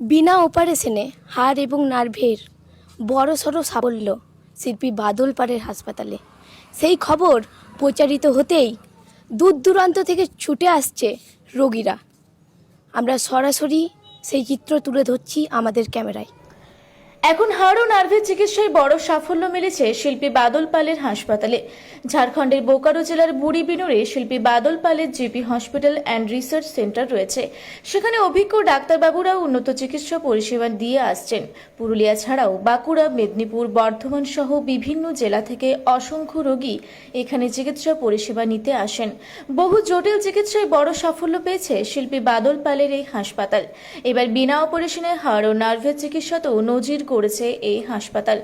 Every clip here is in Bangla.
বিনা অপারেশনে হাড় এবং নার্ভের বড়সড় সাফল্য শিল্পী বাদল পাড়ের হাসপাতালে। সেই খবর প্রচারিত হতেই দূর দূরান্ত থেকে ছুটে আসছে রোগীরা। আমরা সরাসরি সেই চিত্র তুলে ধরছি আমাদের ক্যামেরায়। এখন হাড় ও নার্ভের চিকিৎসায় বড় সাফল্য মিলেছে শিল্পী বাদল পালের হাসপাতালে। ঝাড়খণ্ডের বোকারো জেলার বুড়িবিনুরে শিল্পী বাদল পালের GP hospital and research centre রয়েছে। সেখানে অভিজ্ঞ ডাক্তারবাবুরা উন্নত চিকিৎসা পরিষেবা দিয়ে আসছেন। পুরুলিয়া ছাড়াও বাঁকুড়া, মেদিনীপুর, বর্ধমান সহ বিভিন্ন জেলা থেকে অসংখ্য রোগী এখানে চিকিৎসা পরিষেবা নিতে আসেন। বহু জটিল চিকিৎসায় বড় সাফল্য পেয়েছে শিল্পী বাদল পালের এই হাসপাতাল। এবার বিনা অপারেশনে হাড় ও নার্ভের চিকিৎসাতেও নজির করেছে এই হাসপাতাল।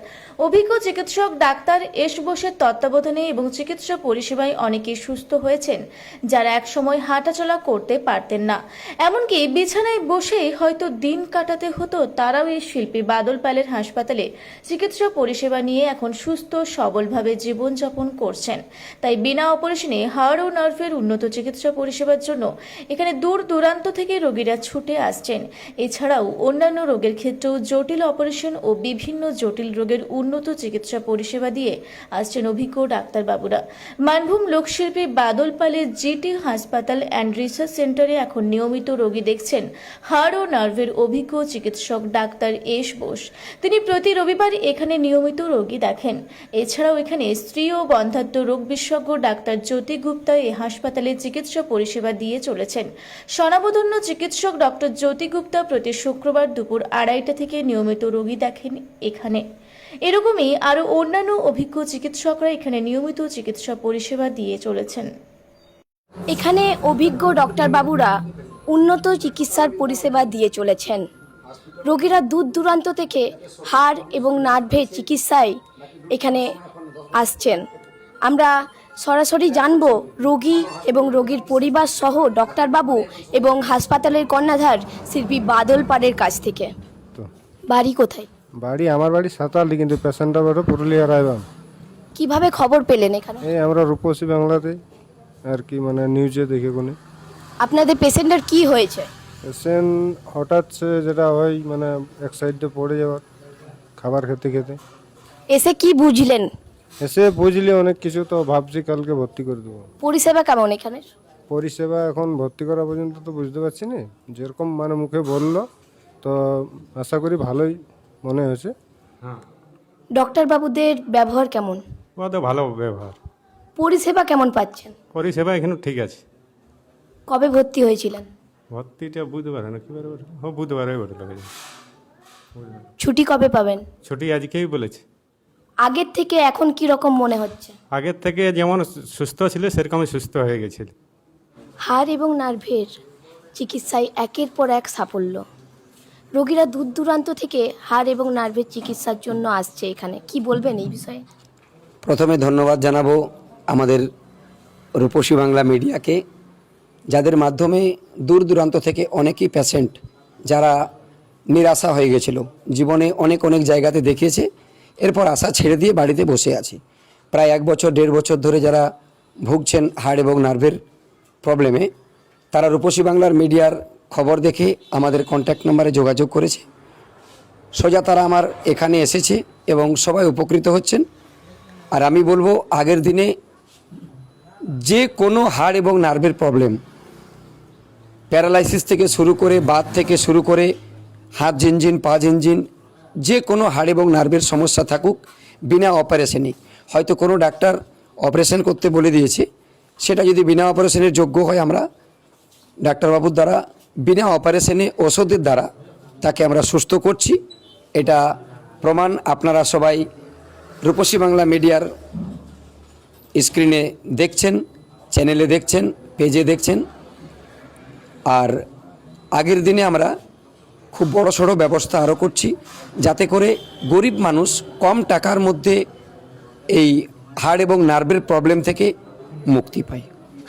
অভিজ্ঞ চিকিৎসক ডাক্তার এস বোসের তত্ত্বাবধানে এবং চিকিৎসা পরিষেবায় অনেকেই সুস্থ হয়েছেন, যারা একসময় হাঁটাচলা করতে পারতেন না, এমনকি বিছানায় বসেই হয়তো দিন কাটাতে হতো, তারাও এই শিল্পী বাদল পালের হাসপাতালে চিকিৎসা পরিষেবা নিয়ে এখন সুস্থ সবলভাবে জীবনযাপন করছেন। তাই বিনা অপারেশনে হাড় ও নার্ভের উন্নত চিকিৎসা পরিষেবার জন্য এখানে দূর দূরান্ত থেকে রোগীরা ছুটে আসছেন। এছাড়াও অন্যান্য রোগের ক্ষেত্রেও জটিল অপারেশন ও বিভিন্ন জটিল রোগের উন্নত চিকিৎসা পরিষেবা দিয়ে আসছেন অভিজ্ঞ ডাক্তারবাবুরা। মানভূম লোকশিল্পী বাদল পালের জিটি হাসপাতাল অ্যান্ড রিসার্চ সেন্টারে এখন নিয়মিত রোগী দেখছেন হাড় ও নার্ভের অভিজ্ঞ চিকিৎসক ডাক্তার এস বোস। তিনি প্রতি রবিবার এখানে নিয়মিত রোগী দেখেন। এছাড়াও এখানে স্ত্রী ও বন্ধ্যাত্ব রোগ বিশেষজ্ঞ ডাক্তার জ্যোতি গুপ্তা এই হাসপাতালে চিকিৎসা পরিষেবা দিয়ে চলেছেন। স্বনামধন্য চিকিৎসক ডক্টর জ্যোতি গুপ্তা প্রতি শুক্রবার দুপুর 2:30 থেকে নিয়মিত রোগী দেখেন এখানে। এরকমই আরও অন্যান্য অভিজ্ঞ চিকিৎসকরা এখানে নিয়মিত চিকিৎসা পরিষেবা দিয়ে চলেছেন। এখানে অভিজ্ঞ ডক্টরবাবুরা উন্নত চিকিৎসার পরিষেবা দিয়ে চলেছেন। রোগীরা দূর দূরান্ত থেকে হাড় এবং নার্ভের চিকিৎসায় এখানে আসছেন। আমরা সরাসরি জানব রোগী এবং রোগীর পরিবার সহ ডক্টরবাবু এবং হাসপাতালের কর্ণধার শিল্পী বাদল পাড়ের কাছ থেকে। বাড়ি কোথায়? বাড়ি আমার বাড়ি সাঁতালি, কিন্তু পেশেন্টটা বাড়ি পুরুলিয়া রায়বান। কিভাবে খবর পেলেন এখানে? এই আমরা রূপসী বাংলাতে আর কি মানে নিউজে দেখে কোনে। আপনাদের পেশেন্টের কি হয়েছে? পেশেন্ট হঠাৎ সে যেটা হয় মানে এক সাইডে পড়ে যাওয়ার খাবার খেতে খেতে। এসে কি বুঝলেন? এসে বুঝলি অনেক কিছু, তো ভাবছি কালকে ভর্তি করে দেবো। পরিষেবা কেমন এখানে? পরিষেবা এখন ভর্তি করা পর্যন্ত তো বুঝতে পারছি না, যেরকম মানে মুখে বললো তো আশা করি ভালোই মনে হয়েছে। হ্যাঁ, ডক্টরবাবুদের ব্যবহার কেমন? তো ভালো ব্যবহার। পরিষেবা কেমন পাচ্ছেন? পরিষেবা এখানে ঠিক আছে। কবে ভর্তি হয়েছিলেন? ভর্তিটা বুধবার না কি বার? বুধবারে বটে লাগে। ছুটি কবে পাবেন? ছুটি আজকেই বলেছে। আগের থেকে এখন কি রকম মনে হচ্ছে? আগের থেকে যেমন সুস্থ ছিল সেরকমই সুস্থ হয়ে গেছিল। হাড় এবং নার্ভের চিকিৎসায় একের পর এক সাফল্য। রোগীরা দূর দূরান্ত থেকে হাড় এবং নার্ভের চিকিৎসার জন্য আসছে এখানে। কি বলবেন এই বিষয়ে? প্রথমে ধন্যবাদ জানাবো আমাদের রূপসী বাংলা মিডিয়াকে, যাদের মাধ্যমে দূর দূরান্ত থেকে অনেকই পেশেন্ট যারা নিরাশা হয়ে গেছিল, জীবনে অনেক অনেক জায়গাতে দেখিয়েছে, এরপর আশা ছেড়ে দিয়ে বাড়িতে বসে আছে। প্রায় 1 বছর 1.5 বছর ধরে যারা ভুগছেন হাড় এবং নার্ভের প্রবলেমে, তারা রূপসী বাংলার মিডিয়ার খবর দেখে আমাদের কন্ট্যাক্ট নাম্বারে যোগাযোগ করেছে। সোজা তারা আমার এখানে এসেছে এবং সবাই উপকৃত হচ্ছেন। আর আমি বলবো আগের দিনে যে কোনো হাড় এবং নার্ভের প্রবলেম, প্যারালাইসিস থেকে শুরু করে বাত থেকে শুরু করে হাত ঝিনঝিন পা ঝিনঝিন, যে কোনো হাড় এবং নার্ভের সমস্যা থাকুক বিনা অপারেশনে, হয়তো কোনো ডাক্তার অপারেশন করতে বলে দিয়েছে, সেটা যদি বিনা অপারেশনের যোগ্য হয় আমরা ডাক্তারবাবুর দ্বারা বিনা অপারেশনে ওষুধের দ্বারা তাকে আমরা সুস্থ করছি। এটা প্রমাণ আপনারা সবাই রূপসী বাংলা মিডিয়ার স্ক্রিনে দেখছেন, চ্যানেলে দেখছেন, পেজে দেখছেন। আর আগের দিনে আমরা খুব বড়সড় ব্যবস্থা আরও করছি, যাতে করে গরিব মানুষ কম টাকার মধ্যে এই হাড় এবং নার্ভের প্রবলেম থেকে মুক্তি পায়।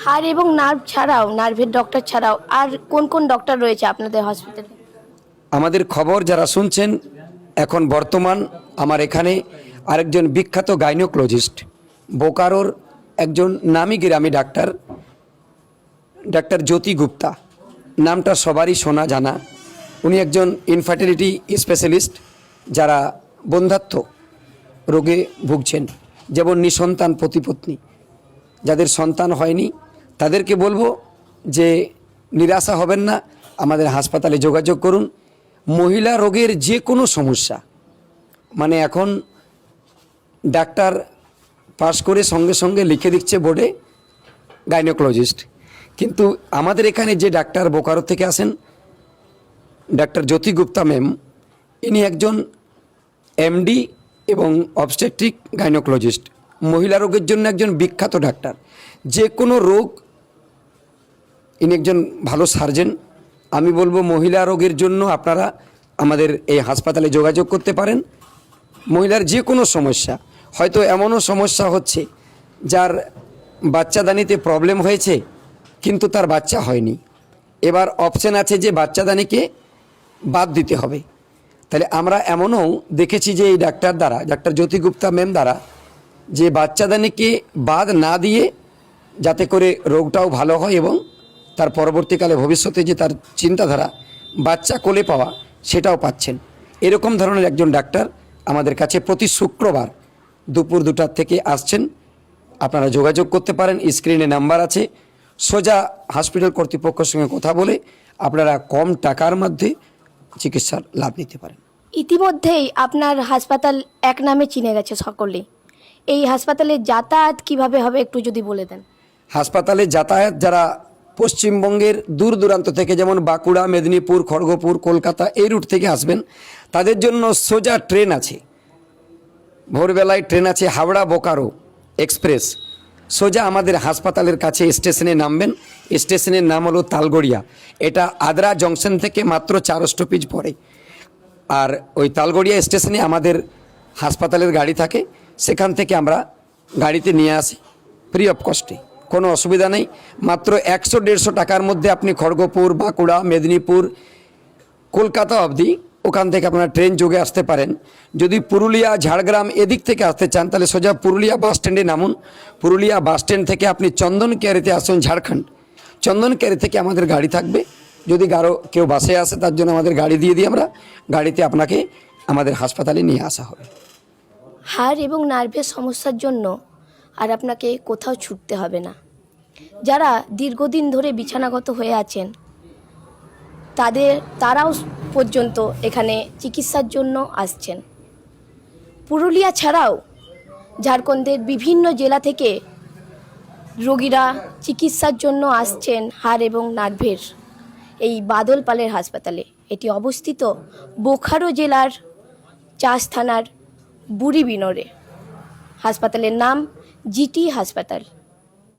হাড় এবং নার্ভ ছাড়াও, নার্ভের ডক্টর ছাড়াও আর কোন কোন ডক্টর রয়েছে আপনাদের হসপিটালে? আমাদের খবর যারা শুনছেন, এখন বর্তমান আমার এখানে আরেকজন বিখ্যাত গাইনোকোলজিস্ট, বোকারোর একজন নামি গ্রামী ডাক্তার, ডাক্তার জ্যোতি গুপ্তা, নামটা সবারই শোনা জানা। উনি একজন ইনফার্টিলিটি স্পেশালিস্ট, যারা বন্ধ্যাত্ব রোগে ভুগছেন, যেমন নিঃসন্তান পতিপত্নী, যাদের সন্তান হয়নি, তাদেরকে বলবো যে নিরাশা হবেন না, আমাদের হাসপাতালে যোগাযোগ করুন। মহিলা রোগের যে কোনো সমস্যা, মানে এখন ডাক্তার পাশ করে সঙ্গে সঙ্গে লিখে দিচ্ছে বোর্ডে গাইনোকোলজিস্ট, কিন্তু আমাদের এখানে যে ডাক্তার বোকারো থেকে আসেন, ডাক্তার জ্যোতি গুপ্তা ম্যাম, ইনি একজন এমডি এবং অবস্টেট্রিক গাইনোকোলজিস্ট, মহিলা রোগের জন্য একজন বিখ্যাত ডাক্তার। যে কোনো রোগ, ইনি একজন ভালো সার্জন। আমি বলবো মহিলা রোগের জন্য আপনারা আমাদের এই হাসপাতালে যোগাযোগ করতে পারেন। মহিলার যে কোনো সমস্যা, হয়তো এমনও সমস্যা হচ্ছে যার বাচ্চাদানিতে প্রবলেম হয়েছে কিন্তু তার বাচ্চা হয়নি, এবার অপশন আছে যে বাচ্চাদানিকে বাদ দিতে হবে। তাহলে আমরা এমনও দেখেছি যে এই ডাক্তার দ্বারা, ডাক্তার জ্যোতি গুপ্তা ম্যাম দ্বারা, যে বাচ্চাদানিকে বাদ না দিয়ে যাতে করে রোগটাও ভালো হয় এবং তার পরবর্তীকালে ভবিষ্যতে যে তার চিন্তাধারা বাচ্চা কোলে পাওয়া, সেটাও পাচ্ছেন। এরকম ধরনের একজন ডাক্তার আমাদের কাছে প্রতি শুক্রবার দুপুর 2টা থেকে আসছেন। আপনারা যোগাযোগ করতে পারেন, স্ক্রিনে নাম্বার আছে। সোজা হসপিটাল কর্তৃপক্ষের সঙ্গে কথা বলে আপনারা কম টাকার মধ্যে চিকিৎসার লাভ নিতে পারেন। ইতিমধ্যেই আপনার হাসপাতাল এক নামে চিনে গেছে সকলেই। এই হাসপাতালে যাতায়াত কিভাবে হবে একটু যদি বলে দেন। হাসপাতালে যাতায়াত যারা পশ্চিমবঙ্গের দূর দূরান্ত থেকে, যেমন বাঁকুড়া, মেদিনীপুর, খড়গপুর, কলকাতা, এই রুট থেকে আসবেন, তাদের জন্য সোজা ট্রেন আছে, ভোরবেলায় ট্রেন আছে হাওড়া বোকারো এক্সপ্রেস। সোজা আমাদের হাসপাতালের কাছে স্টেশনে নামবেন। স্টেশনের নাম হলো তালগড়িয়া। এটা আদ্রা জংশন থেকে মাত্র 4 স্টপেজ পড়ে। আর ওই তালগড়িয়া স্টেশনে আমাদের হাসপাতালের গাড়ি থাকে, সেখান থেকে আমরা গাড়িতে নিয়ে আসি ফ্রি অফ কস্টে, কোনো অসুবিধা নেই। মাত্র 100-150 টাকার মধ্যে আপনি খড়গপুর, বাঁকুড়া, মেদিনীপুর, কলকাতা অবধি ওখান থেকে আপনারা ট্রেন যোগে আসতে পারেন। যদি পুরুলিয়া, ঝাড়গ্রাম এদিক থেকে আসতে চান, তাহলে সোজা পুরুলিয়া বাস স্ট্যান্ডে নামুন। পুরুলিয়া বাস স্ট্যান্ড থেকে আপনি চন্দনকেয়ারিতে আসুন, ঝাড়খণ্ড। চন্দনকেয়ারি থেকে আমাদের গাড়ি থাকবে। যদি কেউ বাসে আসে, তার জন্য আমাদের গাড়ি দিয়ে দিই আমরা, গাড়িতে আপনাকে আমাদের হাসপাতালে নিয়ে আসা হবে। হাড় এবং নার্ভের সমস্যার জন্য আর আপনাকে কোথাও ছুটতে হবে না। যারা দীর্ঘদিন ধরে বিছানাগত হয়ে আছেন, তারাও পর্যন্ত এখানে চিকিৎসার জন্য আসছেন। পুরুলিয়া ছাড়াও ঝাড়খণ্ডের বিভিন্ন জেলা থেকে রোগীরা চিকিৎসার জন্য আসছেন হাড় এবং নার্ভের এই বাদল পালের হাসপাতালে। এটি অবস্থিত বোকারো জেলার চাষ থানার বুড়িবিনোরে। হাসপাতালের নাম জিটি হাসপাতাল।